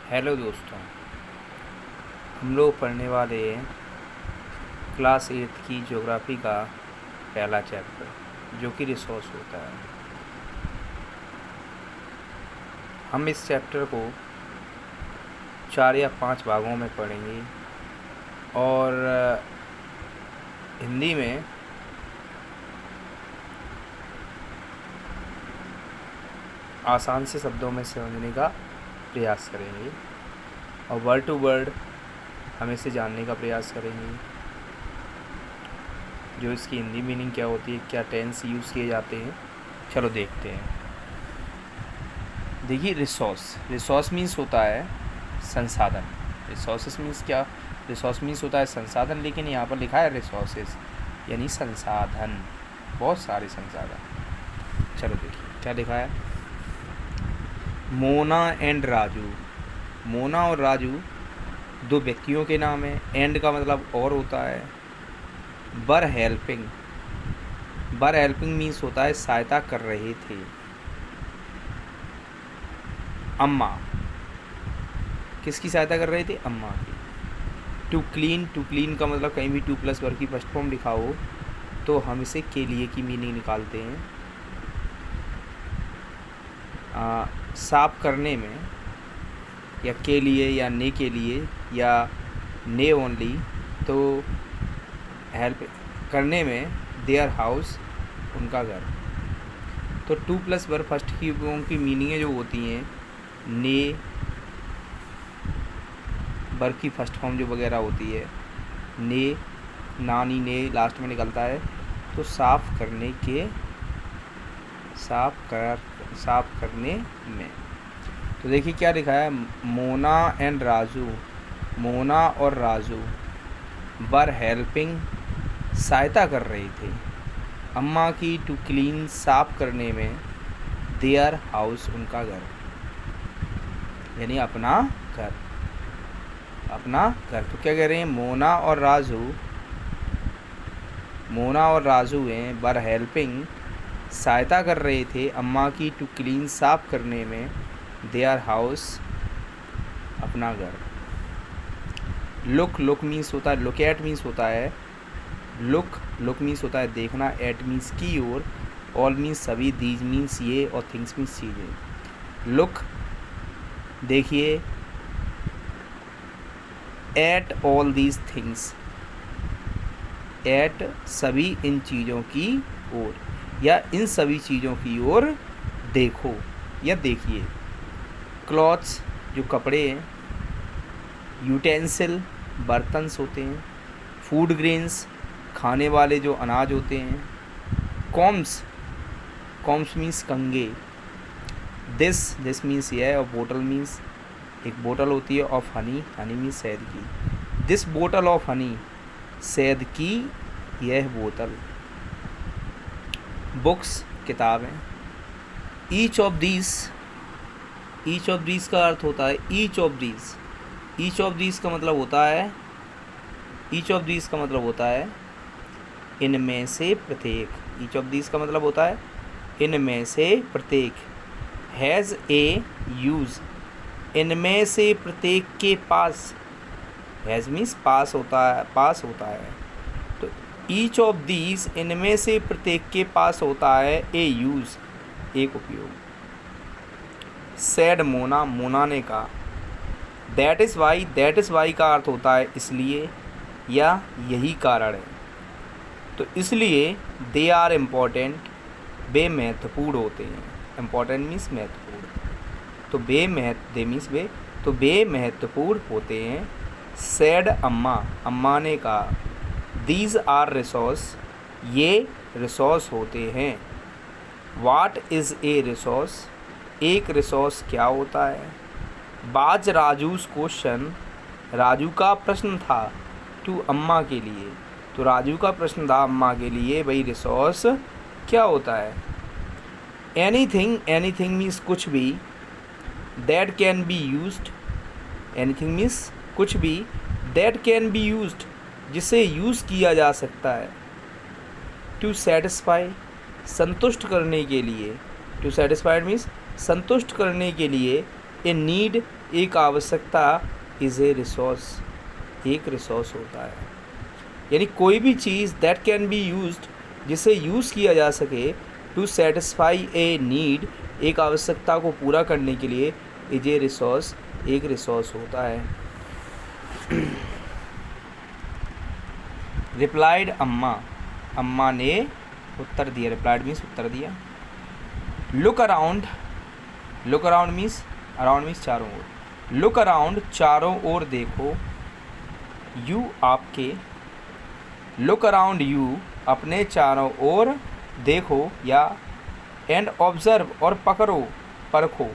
Hello दोस्तों, हम लोग पढ़ने वाले हैं क्लास 8 की ज्योग्राफी का पहला चैप्टर जो कि रिसोर्स होता है। हम इस चैप्टर को 4 या 5 भागों में पढ़ेंगे और हिंदी में आसान से शब्दों में समझने का प्रयास करेंगे और वर्ड टू वर्ड हम इसे जानने का प्रयास करेंगे। जो इसकी हिंदी मीनिंग क्या होती है, क्या टेंस यूज़ किए जाते हैं, चलो देखते हैं। देखिए, रिसोर्स मीन्स होता है संसाधन। रिसोर्सेस मीन्स क्या? रिसोर्स मीन्स होता है संसाधन, लेकिन यहाँ पर लिखा है रिसोर्सेस यानी संसाधन, बहुत सारे संसाधन। चलो देखिए क्या लिखा है। मोना एंड राजू। मोना और राजू दो व्यक्तियों के नाम हैं। एंड का मतलब और होता है। वर हेल्पिंग मीन्स होता है सहायता कर रहे थे। अम्मा, किसकी सहायता कर रहे थे? अम्मा की। टू क्लीन का मतलब कहीं भी 2+ वर्ग की फर्स्ट फॉर्म लिखा हो तो हम इसे के लिए की मीनिंग निकालते हैं। साफ करने में या के लिए या ने के लिए या ने ओनली, तो हेल्प करने में देयर हाउस, उनका घर। तो 2+ वर्ग फर्स्ट की मीनिंगें जो होती हैं, ने वर्ग की फर्स्ट फॉर्म जो वगैरह होती है, ने, नानी, ने लास्ट में निकलता है, तो साफ करने में। तो देखिए क्या लिखा है। मोना और राजू वर हेल्पिंग, सहायता कर रहे थे अम्मा की, टू क्लीन, साफ करने में, देयर हाउस, उनका घर, यानी अपना घर। तो क्या कह रहे हैं? मोना और राजू हैं वर हेल्पिंग, सहायता कर रहे थे अम्मा की, टू क्लीन, साफ करने में, देयर हाउस, अपना घर। लुक मीन्स होता है, लुक एट मीन्स होता है लुक मीन्स होता है देखना, एट मीन्स की ओर, ऑल मीन्स सभी, दीज मीन्स ये, और थिंग्स मीन्स चीज़ें। लुक, देखिए, at all these things, at सभी इन चीज़ों की ओर, या इन सभी चीज़ों की ओर देखो या देखिए। क्लॉथ्स, जो कपड़े हैं। यूटेंसिल, बर्तन होते हैं। फूड ग्रेन्स, खाने वाले जो अनाज होते हैं। कॉम्स मीन्स कंघे। दिस मीन्स यह, और बोतल मीन्स एक बोतल होती है ऑफ हनी मीन्स शहद की। दिस बोतल ऑफ हनी, शहद की यह बोतल। बुक्स, किताबें। ईच ऑफ दीज का अर्थ होता है ईच ऑफ दीज का मतलब होता है इनमें से प्रत्येक। ईच ऑफ दीज का मतलब होता है इनमें से प्रत्येक। हैज़ ए यूज़, इनमें से प्रत्येक के पास। हैज़ मीन्स पास होता है। तो ईच ऑफ दीज, इनमें से प्रत्येक के पास होता है ए यूज़, एक उपयोग। सैड मोना ने कहा। दैट इज़ वाई का अर्थ होता है इसलिए या यही कारण है। तो इसलिए दे आर इम्पॉर्टेंट, वे महत्वपूर्ण होते हैं। इम्पॉर्टेंट मीन्स महत्वपूर्ण, तो वे महत्वपूर्ण होते हैं। सैड अम्मा ने कहा। दीज आर रिसोर्स, ये रिसोर्स होते हैं। वाट इज़ ए रिसोर्स, एक रिसोर्स क्या होता है। बाज राजूस क्वेश्चन, राजू का प्रश्न था, टू अम्मा के लिए। तो राजू का प्रश्न था अम्मा के लिए, भाई रिसोर्स क्या होता है। एनीथिंग मीन्स कुछ भी। That can be used, anything means कुछ भी, दैट कैन बी यूज्ड, जिसे यूज़ किया जा सकता है। टू सेटिस्फाई, संतुष्ट करने के लिए। टू सेटिस्फाइड मीन्स संतुष्ट करने के लिए। ए नीड, एक आवश्यकता इज़ ए रिसोर्स, एक रिसोर्स होता है। यानी कोई भी चीज़ दैट कैन बी यूज्ड, जिसे यूज़ किया जा सके, टू सेटिस्फाई ए नीड, एक आवश्यकता को पूरा करने के लिए, इज ए रिसोर्स, एक रिसोर्स होता है। रिप्लाइड अम्मा, अम्मा ने उत्तर दिया। रिप्लाइड मीन्स उत्तर दिया। Look around, look around means चारों ओर। लुक अराउंड, चारों ओर देखो। यू, आपके। लुक अराउंड यू, अपने चारों ओर देखो या एंड ऑब्जर्व, और पकड़ो, परखो।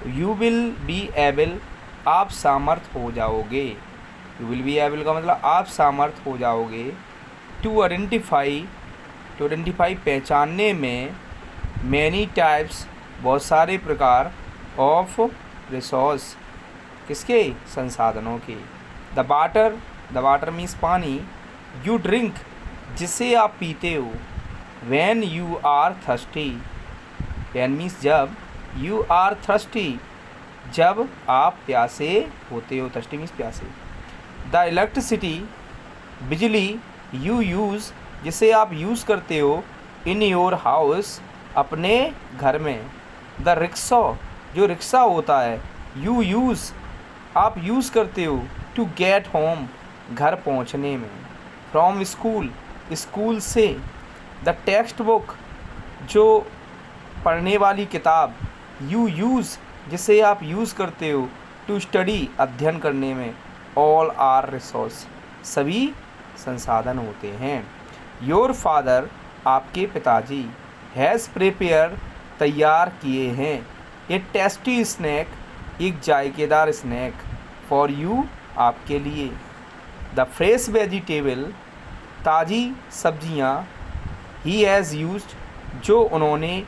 यू विल बी एबल, आप सामर्थ हो जाओगे। यू विल बी एबल का मतलब आप सामर्थ हो जाओगे। टू आइडेंटिफाई, टू आइडेंटिफाई पहचानने में, मैनी टाइप्स, बहुत सारे प्रकार, ऑफ रिसोर्स, किसके, संसाधनों के। The water, the water means पानी। यू ड्रिंक, जिसे आप पीते हो। When you are thirsty, when means जब, यू आर थर्स्टी, जब आप प्यासे होते हो। थर्स्टी मीन्स प्यासे। द इलेक्ट्रिसिटी, बिजली। यू यूज़, जिसे आप यूज़ करते हो। इन योर हाउस, अपने घर में। द रिक्शा, जो रिक्शा होता है। यू यूज़, आप यूज़ करते हो। टू गेट होम, घर पहुंचने में। फ्रॉम स्कूल, स्कूल से। द टेक्स्ट बुक, जो पढ़ने वाली किताब। यू यूज़, जिसे आप यूज़ करते हो। टू स्टडी, अध्ययन करने में। ऑल आर रिसोर्स, सभी संसाधन होते हैं। योर फादर, आपके पिताजी। हैज़ प्रिपेयर, तैयार किए हैं। ए टेस्टी स्नैक, एक जायकेदार स्नैक। फॉर यू, आपके लिए। द फ्रेश वेजिटेबल, ताज़ी सब्जियाँ। ही हैज़ यूज्ड, जो उन्होंने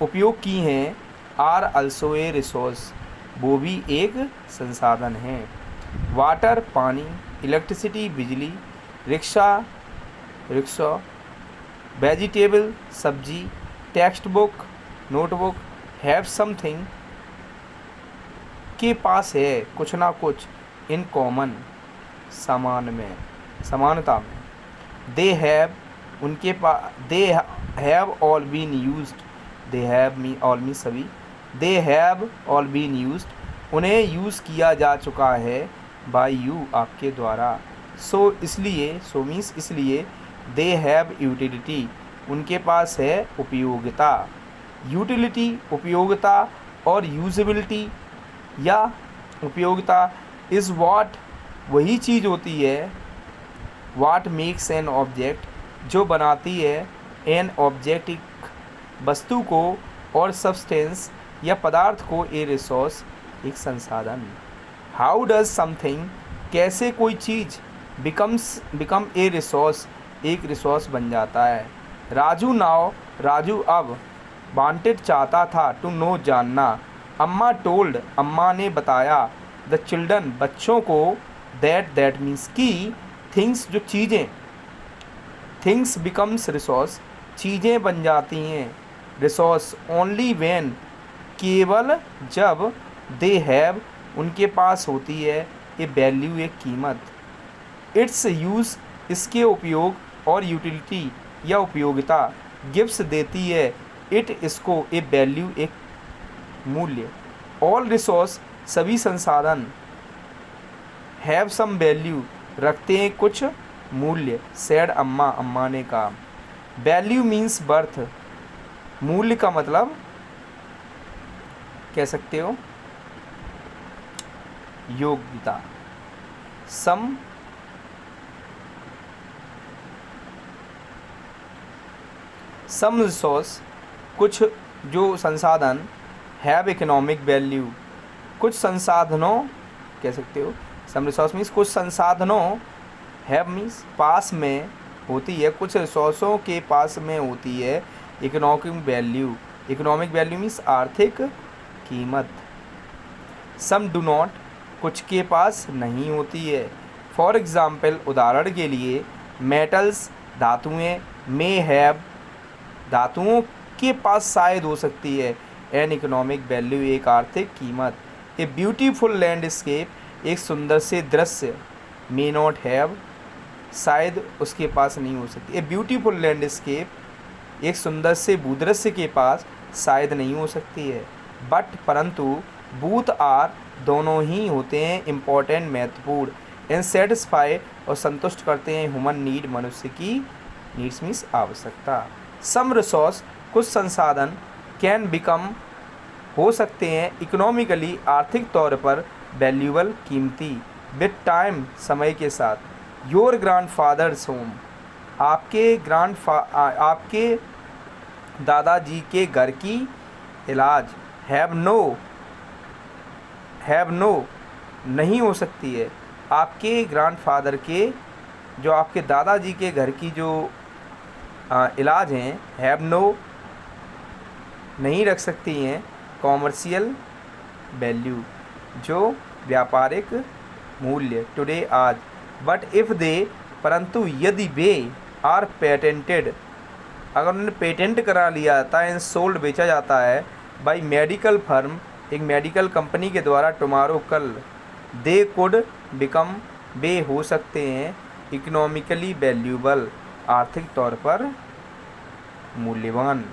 उपयोग की हैं। आर अल्सो ए रिसोर्स, वो भी एक संसाधन है। वाटर, पानी। इलेक्ट्रिसिटी, बिजली। Rickshaw, rickshaw. वेजिटेबल, सब्जी। Text book, notebook. Have something, के पास है, कुछ ना कुछ। इन कॉमन, समान में, समानता में। दे हैव, उनके पास। They have all been used, they have me all me सभी। They have all been used, उन्हें यूज़ किया जा चुका है। बाय यू, आपके द्वारा। सो, इसलिए। सो मीन्स इसलिए। दे हैव यूटिलिटी, उनके पास है उपयोगिता। यूटिलिटी, उपयोगिता, और यूजेबिलिटी या उपयोगिता, इज़ व्हाट, वही चीज़ होती है। व्हाट मेक्स एन ऑब्जेक्ट, जो बनाती है एन ऑब्जेक्ट, एक वस्तु को, और सब्सटेंस या पदार्थ को, ए रिसोर्स, एक संसाधन। हाउ डज समथिंग, कैसे कोई चीज़, बिकम ए रिसोर्स, एक रिसोर्स बन जाता है। राजू नाउ, राजू अब। वांटेड, चाहता था। टू नो, जानना। अम्मा टोल्ड, अम्मा ने बताया। द चिल्ड्रन, बच्चों को। दैट मीन्स की। थिंग्स, जो चीज़ें। थिंग्स बिकम्स रिसोर्स, चीज़ें बन जाती हैं रिसोर्स। ओनली व्हेन, केवल जब। दे हैव, उनके पास होती है। ए वैल्यू, एक कीमत। इट्स यूज़, इसके उपयोग, और यूटिलिटी, या उपयोगिता। गिव्स, देती है। इट, इसको। ए वैल्यू, एक मूल्य। ऑल रिसोर्स, सभी संसाधन। हैव सम वैल्यू, रखते हैं कुछ मूल्य। सैड अम्मा, अम्मा ने कहा। वैल्यू मीन्स बर्थ, मूल्य का मतलब कह सकते हो योग्यता। सम रिसोर्स, कुछ जो संसाधन। हैव इकोनॉमिक वैल्यू, कुछ संसाधनों, कह सकते हो। सम रिसोर्स मीन्स कुछ संसाधनों। हैव मीन्स पास में होती है, कुछ रिसोर्सों के पास में होती है। Economic value, economic value means आर्थिक कीमत। सम डू नॉट, कुछ के पास नहीं होती है। फॉर एग्ज़ाम्पल, उदाहरण के लिए। मेटल्स, धातुएँ। मे हैव, धातुओं के पास शायद हो सकती है। एन इकोनॉमिक वैल्यू, एक आर्थिक कीमत। ए ब्यूटीफुल लैंडस्केप, एक सुंदर से दृश्य, मे नॉट हैव, शायद उसके पास नहीं हो सकती। ए ब्यूटीफुल लैंडस्केप, एक सुंदर से भूदृश्य के पास शायद नहीं हो सकती है। बट परंतु, बूथ आर, दोनों ही होते हैं, इम्पोर्टेंट, महत्वपूर्ण, एंड सेटिस्फाई, और संतुष्ट करते हैं, ह्यूमन नीड, मनुष्य की नीड्स मीन्स आवश्यकता। सम रिसोर्स, कुछ संसाधन, कैन बिकम, हो सकते हैं, इकोनॉमिकली, आर्थिक तौर पर, वैल्यूएबल, कीमती, विद टाइम, समय के साथ। योर ग्रैंडफादर्स होम, आपके दादाजी के घर की इलाज, हैव नो, नहीं हो सकती है। आपके ग्रैंडफादर के, जो आपके दादाजी के घर की जो इलाज हैं, हैव नो, नहीं रख सकती हैं, कॉमर्शियल वैल्यू, जो व्यापारिक मूल्य, टुडे, आज। बट इफ़ दे, परंतु यदि वे, आर पेटेंटेड, अगर उन्होंने पेटेंट करा लिया जाता है, एंड सोल्ड, बेचा जाता है, बाई मेडिकल फर्म, एक मेडिकल कंपनी के द्वारा, टुमारो, कल, दे कुड बिकम, वे हो सकते हैं, इकोनॉमिकली वैल्यूएबल, आर्थिक तौर पर मूल्यवान।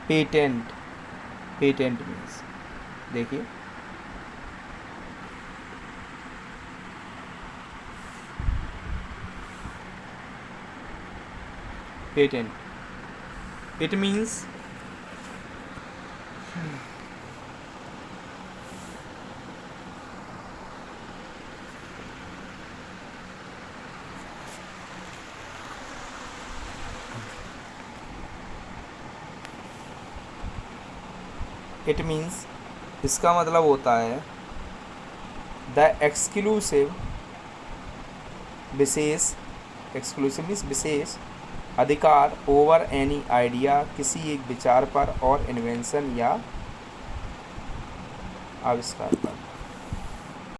पेटेंट मीन्स, देखिए, पेटेंट, इट मीन्स इसका मतलब होता है द एक्सक्लूसिव, विशेष, एक्सक्लूसिव मीन्स विशेष अधिकार, ओवर एनी आइडिया, किसी एक विचार पर, और इन्वेंशन या आविष्कार पर।